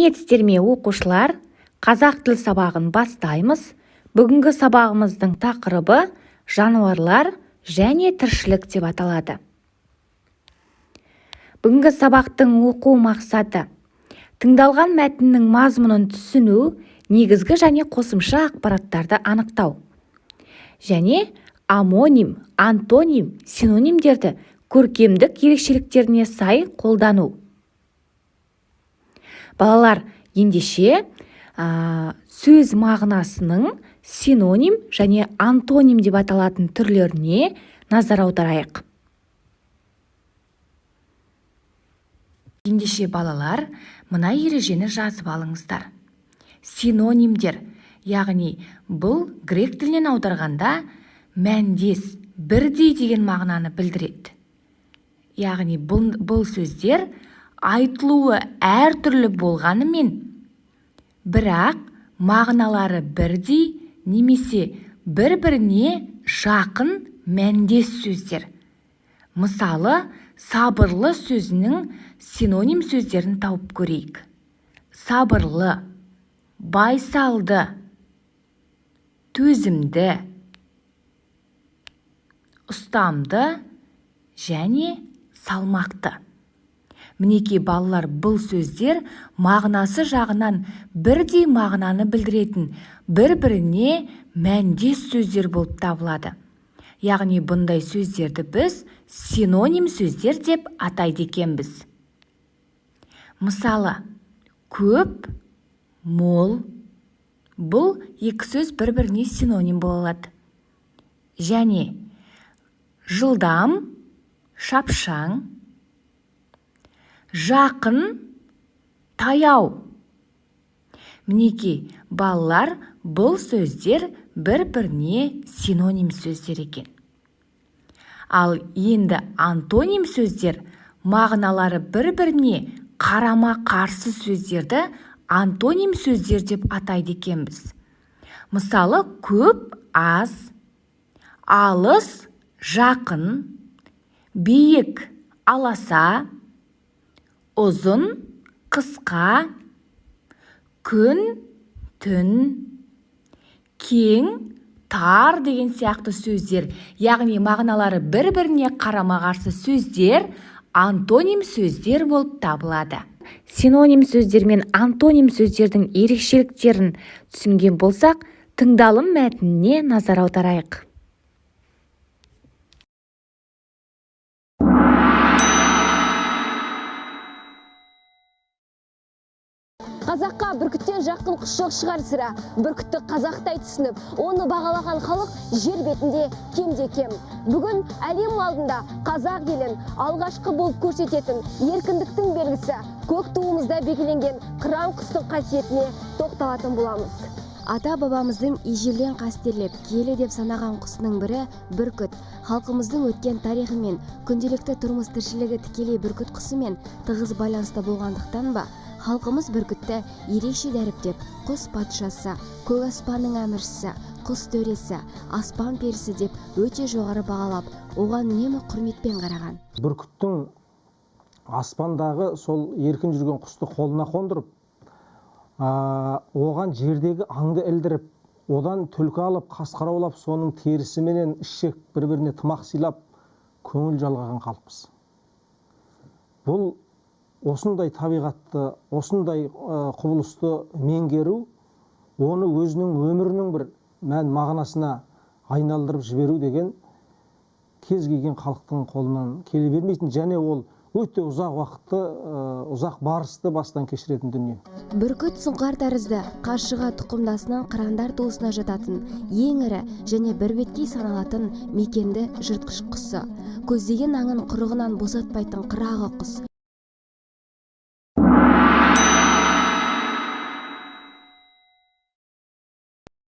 Сіздерме оқушылар, қазақ тіл сабағын бастаймыз. Бүгінгі сабағымыздың тақырыбы жануарлар және тіршілік деп аталады. Бүгінгі сабақтың оқу мақсаты: тыңдалған мәтіннің мазмұнын түсіну, негізгі және қосымша ақпараттарды анықтау, және амоним, антоним, синонимдерді көркемдік ерекшеліктеріне сай қолдану. Балалар, ендеше сөз мағынасының синоним және антоним деп аталатын түрлеріне назар аударайық. Ендеше балалар, мына ережені жазып алыңыздар. Синонимдер, яғни бұл грек тілінен аударғанда мәндес, бірдей деген мағынаны білдіреді. Яғни бұл сөздер айтылуы әртүрлі болғанымен, бірақ мағыналары бірдей немесе бір-біріне жақын мәндес сөздер. Мысалы, сабырлы сөзінің синоним сөздерін тауып көрейік. Сабырлы, байсалды, төзімді, ұстамды және салмақты. Мінекей балалар, бұл сөздер мағынасы жағынан бірдей мағынаны білдіретін, бір-біріне мәндес сөздер болып табылады. Яғни бұндай сөздерді біз синоним сөздер деп атайды екенбіз. Мысалы, көп, мол, бұл екі сөз бір-біріне синоним бола алады. Және жылдам, шапшаң, жақын, таяу. Мінекей балалар, бұл сөздер бір-біріне синоним сөздер екен. Ал енді антоним сөздер мағыналары бір-біріне қарама-қарсы сөздерді антоним сөздер деп атайды екенбіз. Мысалы, көп, аз, алыс, жақын, биік, аласа, ұзын, қысқа, күн, түн, кең, тар деген сияқты сөздер, яғни мағыналары бір-біріне қарама-қарсы сөздер антоним сөздер болып табылады. Синоним сөздер мен антоним сөздердің ерекшеліктерін түсінген болсақ, тыңдалым мәтініне назар аударайық. Қазаққа бүркіттен жақын құс жоқ шығар сірә. Бүркітті қазақтай түсініп, оны бағалаған халық жер бетінде кемде-кем. Бүгін әлем алдында қазақ елін алғашқы болып көрсететін еркіндіктің белгісі көк туымызда белгіленген қыран құстың қасиетіне тоқталатын боламыз. Ата-бабамыздың ежелден қастерлеп киелі деп санаған құсының бірі бүркіт. Халқымыздың өткен тарихы мен күнделікті тұрмыс тіршілігі тікелей бүркіт құсымен тығыз байланыста болғандықтан ба, халқымыз бүркітті ерекше дәріптеп, құс патшасы, көк аспанның әміршісі, құс төресі, аспан перісі деп өте жоғары бағалап, оған үнемі құрметпен қараған. Бүркіттің аспандағы сол еркін жүрген құсты қолына қондырып, оған жердегі аңды ілдіріп, одан түлкі алып, қасқыр аулап, соның терісіменен ішек бір-біріне тымақ сыйлап, көңіл жалғаған халықпыз. Бұл осындай табиғатты, осындай құбылысты меңгеру, оны өзінің өмірінің бір мән мағынасына айналдырып жіберу деген кез келген халықтың қолынан келе бермейтін, және ол өте ұзақ уақытты, ұзақ барысты бастан кешіретін дүние. Бүркіт сұңқар тәрізді қаршыға тұқымдасының қырандар туысына жататын ең ірі және бірбеткей саналатын мекенді жыртқыш құсы. Көздеген аңын құрығынан босатпайтын қырағы құс.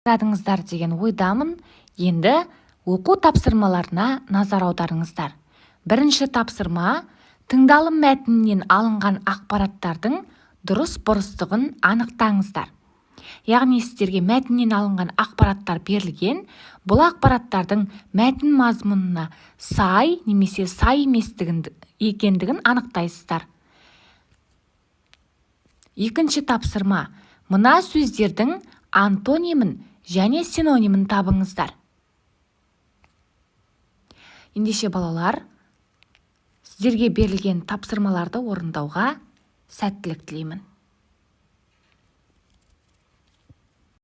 Қарадыңыздар деген ойдамын. Енді оқу тапсырмаларына назар аударыңыздар. Бірінші тапсырма: тыңдалым мәтінінен алынған ақпараттардың дұрыс-бұрыстығын анықтаңыздар. Яғни сіздерге мәтіннен алынған ақпараттар берілген, бұл ақпараттардың мәтін мазмұнына сай немесе сай еместігін екендігін анықтайсыздар. Екінші тапсырма: мына сөздердің антонимін және синонимін табыңыздар. Ендеше балалар, сіздерге берілген тапсырмаларды орындауға сәттілік тілеймін.